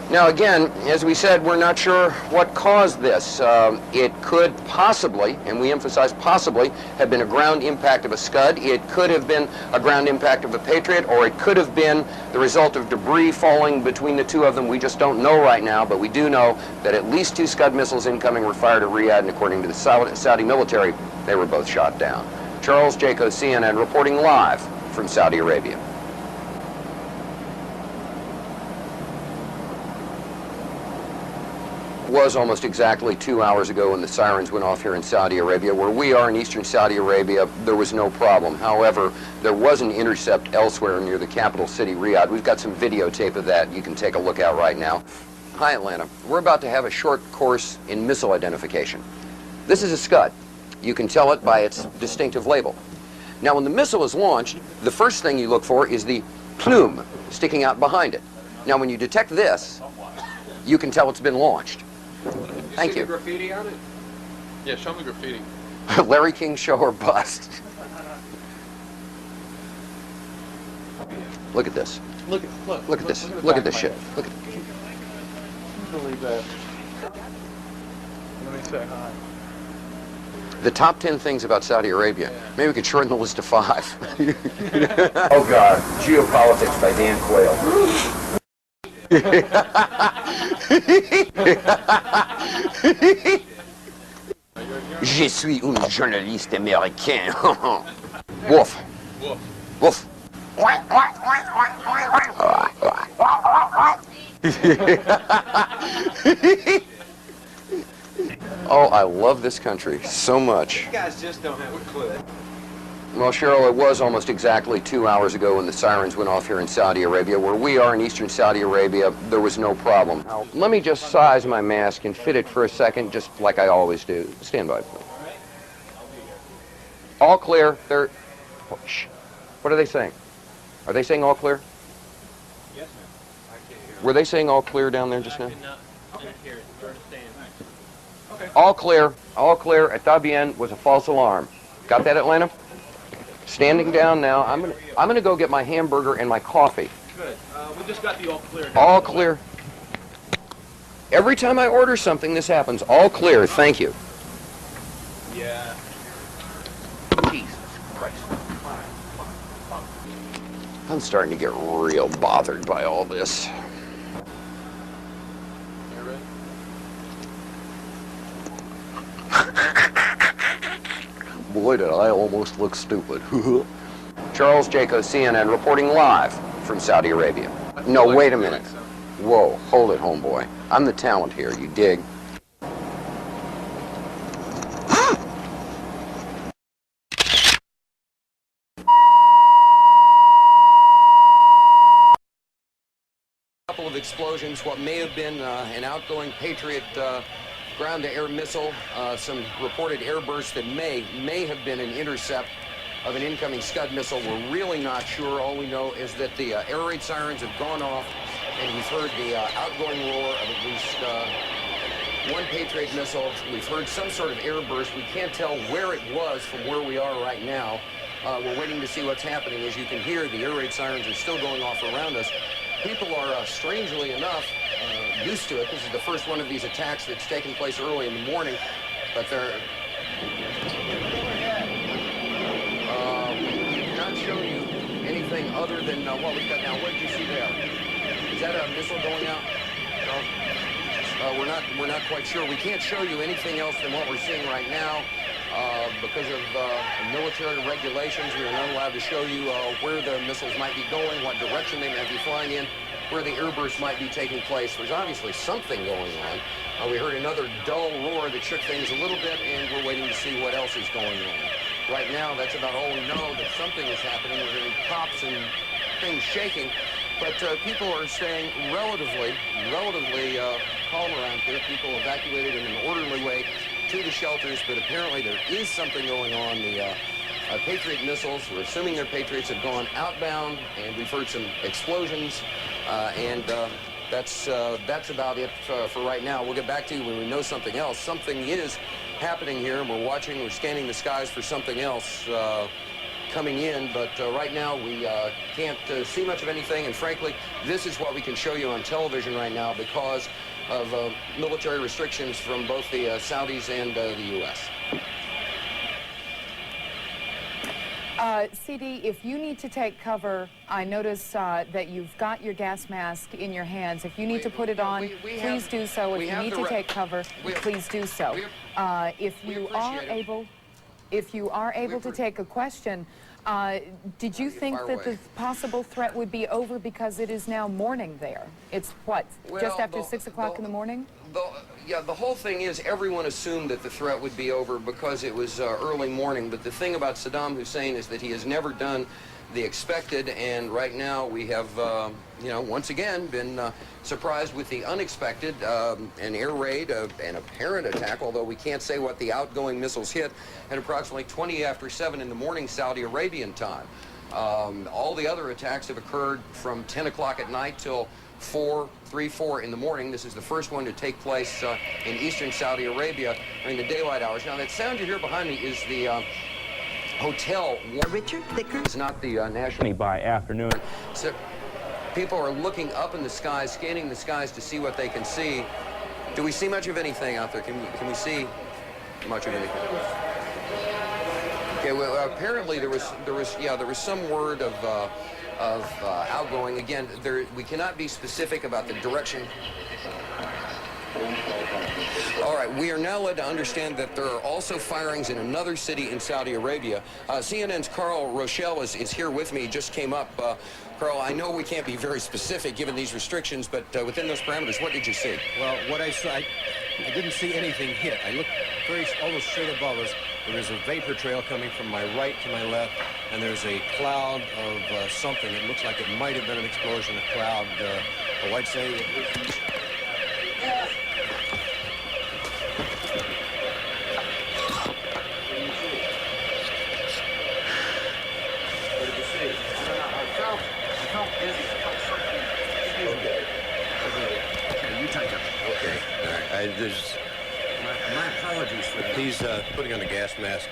Now again, as we said, we're not sure what caused this. It could possibly, and we emphasize possibly, have been a ground impact of a Scud. It could have been a ground impact of a Patriot, or it could have been the result of debris falling between the two of them. We just don't know right now, but we do know that at least 2 Scud missiles incoming were fired at Riyadh, and according to the Saudi military, they were both shot down. Charles Jaco, CNN, reporting live from Saudi Arabia. Was almost exactly 2 hours ago when the sirens went off here in Saudi Arabia. Where we are in eastern Saudi Arabia, there was no problem. However, there was an intercept elsewhere near the capital city, Riyadh. We've got some videotape of that you can take a look at right now. Hi, Atlanta. We're about to have a short course in missile identification. This is a Scud. You can tell it by its distinctive label. Now, when the missile is launched, the first thing you look for is the plume sticking out behind it. Now, when you detect this, you can tell it's been launched. Thank you. See the graffiti on it? Yeah, show me graffiti. Larry King show or bust. Look at this. Look at this. Look at this shit. Look at. Believe that. Let me say hi. The top 10 things about Saudi Arabia. Maybe we could shorten the list to 5. Oh God, Geopolitics by Dan Quayle. Je suis un journaliste américain. Wolf. Wolf. Oh, I love this country so much. You guys just don't have a clue. Well, Cheryl, it was almost exactly 2 hours ago when the sirens went off here in Saudi Arabia. Where we are in eastern Saudi Arabia, there was no problem. Now, let me just size my mask and fit it for a second, just like I always do. Stand by, please. All clear. They're... Oh, shh. What are they saying? Are they saying all clear? Yes, ma'am. I can't hear. Were they saying all clear down there just now? Okay. Hear it. Understand. Okay. All clear. All clear. Está bien was a false alarm. Got that, Atlanta? Standing down now. I'm gonna go get my hamburger and my coffee. Good. We just got the all clear. All clear. Every time I order something, this happens. All clear. Thank you. Yeah. Jesus Christ. I'm starting to get real bothered by all this. You ready? Boy, did I almost look stupid. Charles Jaco, CNN, reporting live from Saudi Arabia. No, wait a minute. Whoa, hold it, homeboy. I'm the talent here, you dig? Couple of explosions, what may have been an outgoing Patriot ground-to-air missile, some reported airbursts that may have been an intercept of an incoming Scud missile. We're really not sure. All we know is that the air raid sirens have gone off, and we've heard the outgoing roar of at least one Patriot missile. We've heard some sort of airburst. We can't tell where it was from where we are right now. We're waiting to see what's happening. As you can hear, the air raid sirens are still going off around us. People are, strangely enough, used to it. This is the first one of these attacks that's taken place early in the morning, but they're... not show you anything other than what we've got now. What did you see there? Is that a missile going out? No. We're not quite sure. We can't show you anything else than what we're seeing right now. Because of military regulations, we are not allowed to show you where the missiles might be going, what direction they might be flying in, where the airbursts might be taking place. There's obviously something going on. We heard another dull roar that shook things a little bit, and we're waiting to see what else is going on. Right now, that's about all we know, that something is happening. We're hearing pops and things shaking, but people are staying relatively calm around here. People evacuated in an orderly way to the shelters, but apparently there is something going on. The Patriot missiles, we're assuming they're Patriots, have gone outbound, and we've heard some explosions, and that's about it for right now. We'll get back to you when we know something else. Something is happening here, and we're scanning the skies for something else coming in, but right now we can't see much of anything, and frankly, this is what we can show you on television right now because of military restrictions from both the Saudis and the U.S. CD, if you need to take cover, I notice that you've got your gas mask in your hands. If you need to put it on, please do so. If you need to take cover, please do so. If you are able to take a question, did you think that the possible threat would be over because it is now morning there? It's what, just after 6 o'clock in the morning? Yeah, the whole thing is everyone assumed that the threat would be over because it was early morning, but the thing about Saddam Hussein is that he has never done the expected, and right now we have, you know, once again been surprised with the unexpected, an air raid, an apparent attack, although we can't say what the outgoing missiles hit, at approximately 20 after 7 in the morning Saudi Arabian time. All the other attacks have occurred from 10 o'clock at night till 4 in the morning. This is the first one to take place in eastern Saudi Arabia during the daylight hours. Now, that sound you hear behind me is the hotel. Richard Thicker. It's not the national. By afternoon. So people are looking up in the skies, scanning the skies to see what they can see. Do we see much of anything out there? Can we see much of anything? Okay. Well, apparently there was some word of outgoing. Again, we cannot be specific about the direction. All right, we are now led to understand that there are also firings in another city in Saudi Arabia. CNN's Carl Rochelle is here with me, just came up. Carl, I know we can't be very specific given these restrictions, but within those parameters, what did you see? Well, what I saw, I didn't see anything hit. I looked almost straight above us. There is a vapor trail coming from my right to my left, and there's a cloud of something. It looks like it might have been an explosion, a cloud. Oh, I'd say it was... My apologies for that. He's putting on a gas mask.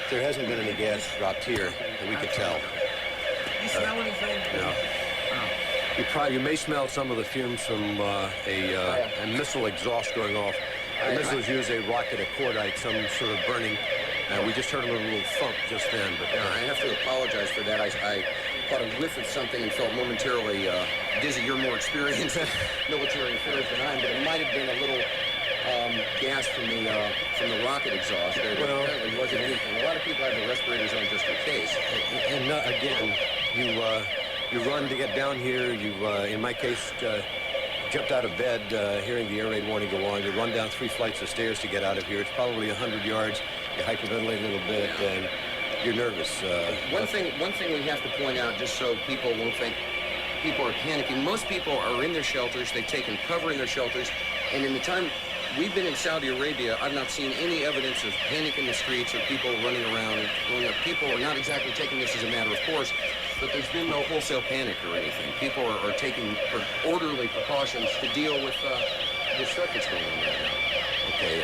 There hasn't been any gas dropped here that we could tell. You smell anything? No. Oh. You may smell some of the fumes from a missile exhaust going off. The missiles use a rocket, a cordite, some sort of burning. We just heard a little thump just then. But I have to apologize for that. I caught a whiff of something and felt momentarily dizzy. You're more experienced in military affairs than I am, but it might have been a little gas from the rocket exhaust. There apparently wasn't anything. A lot of people have the respirators on just in case. And again, you run to get down here. You, in my case, jumped out of bed hearing the air raid warning go on. You run down 3 flights of stairs to get out of here. It's probably 100 yards. You hyperventilate a little bit, and you're nervous. One thing we have to point out, just so people won't think people are panicking, most people are in their shelters. They've taken cover in their shelters, and in the time we've been in Saudi Arabia, I've not seen any evidence of panic in the streets or people running around. People are not exactly taking this as a matter of course, but there's been no wholesale panic or anything. People are taking orderly precautions to deal with the stuff that's going on right now. Okay,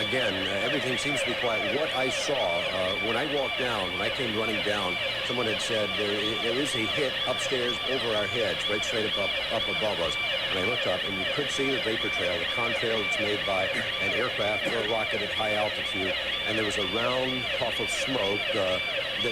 again, everything seems to be quiet. What I saw when I walked down, when I came running down, someone had said there is a hit upstairs over our heads, right straight up above us. And I looked up, and you could see the vapor trail, the contrail that's made by an aircraft or a rocket at high altitude. And there was a round puff of smoke that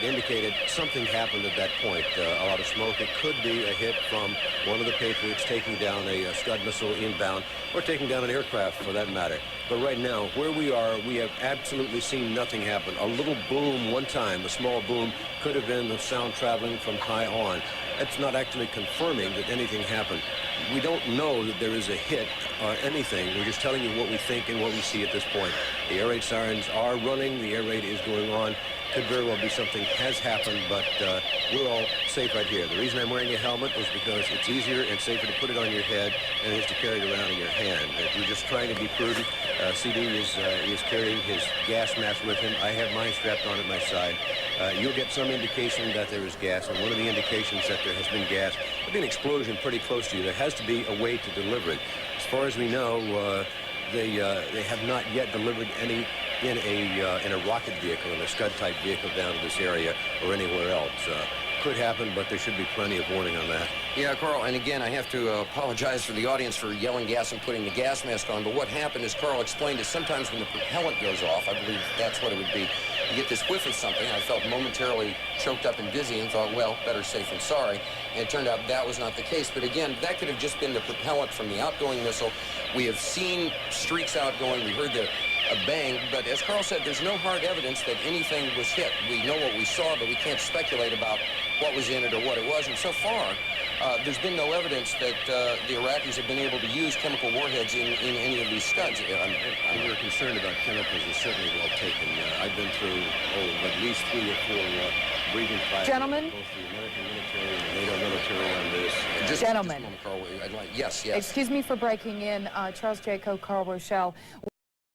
indicated something happened at that point. A lot of smoke. It could be a hit from one of the Patriots taking down a Scud missile inbound, or taking down an aircraft for that matter. But right now, where we are, we have absolutely seen nothing happen. A little boom one time, a small boom, could have been the sound traveling from high on. That's not actually confirming that anything happened. We don't know that there is a hit or anything. We're just telling you what we think and what we see at this point. The air raid sirens are running. The air raid is going on. Could very well be something has happened, but we're all safe right here. The reason I'm wearing a helmet is because it's easier and safer to put it on your head than it is to carry it around in your hand. If you're just trying to be prudent, CD is carrying his gas mask with him. I have mine strapped on at my side. You'll get some indication that there is gas, and one of the indications that there has been gas, there'll be an explosion pretty close to you. There has to be a way to deliver it. As far as we know, they have not yet delivered any in a rocket vehicle, in a Scud-type vehicle down to this area or anywhere else. Could happen, but there should be plenty of warning on that. Yeah, Carl, and again, I have to apologize for the audience for yelling gas and putting the gas mask on, but what happened, as Carl explained, is sometimes when the propellant goes off, I believe that's what it would be, you get this whiff of something. I felt momentarily choked up and dizzy and thought, well, better safe than sorry. And it turned out that was not the case. But again, that could have just been the propellant from the outgoing missile. We have seen streaks outgoing. We heard a bang, but as Carl said, there's no hard evidence that anything was hit. We know what we saw, but we can't speculate about what was in it or what it was. And so far, there's been no evidence that the Iraqis have been able to use chemical warheads in any of these Scuds. We're concerned about chemicals is certainly well taken. I've been through at least 3 or 4 briefing classes. Gentlemen? Both the American military and the NATO military on this. Gentlemen. Just a moment, Carl. Yes. Excuse me for breaking in. Charles Jaco, Carl Rochelle.